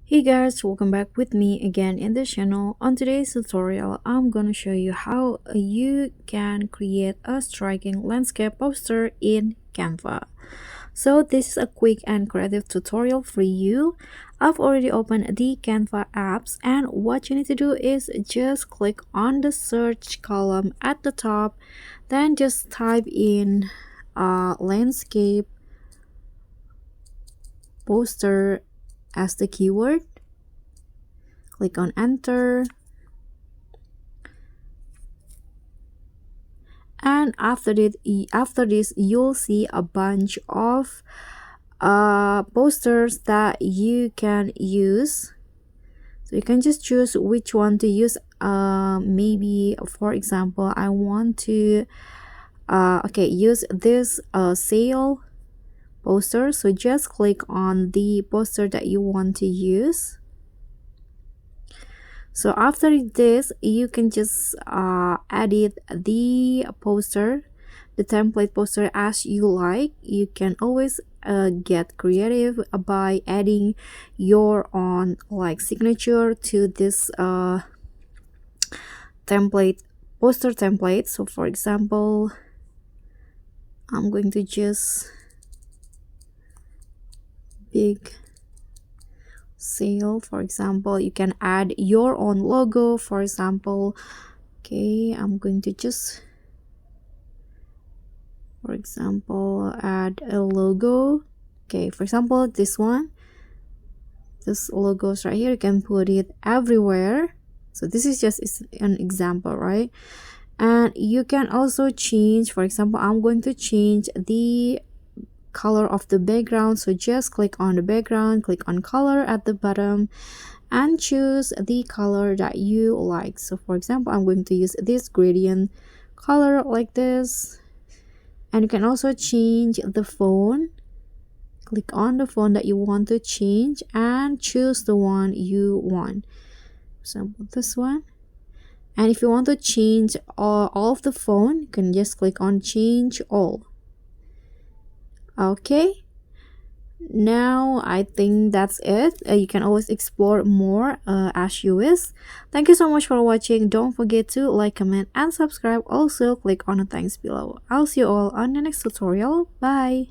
Hey guys, welcome back with me again in the channel. On today's tutorial, I'm gonna show you how you can create a striking landscape poster in Canva. So this is a quick and creative tutorial for you. I've already opened the Canva apps, and what you need to do is just click on the search column at the top, then just type in landscape poster as the keyword. Click on enter, and after this you'll see a bunch of posters that you can use. So you can just choose which one to use. Maybe for example I want to use this sale poster. So just click on the poster that you want to use. So after this, you can just edit the poster, the template poster as you like. You can always get creative by adding your own signature to this poster template. So for example, I'm going to just big sale. For example, you can add your own logo. For example, I'm going to just add a logo. For example, this logos right here, you can put it everywhere. So this is just an example, right? And you can also change, for example, I'm going to change the color of the background. So just click on the background, click on color at the bottom, and choose the color that you like. So for example, I'm going to use this gradient color like this. And you can also change the font. Click on the font that you want to change and choose the one you want. So this one. And if you want to change all of the font, you can just click on change all. Okay, now I think that's it. You can always explore more as you wish. Thank you so much for watching. Don't forget to like, comment, and subscribe. Also click on the thanks below. I'll see you all on the next tutorial. Bye.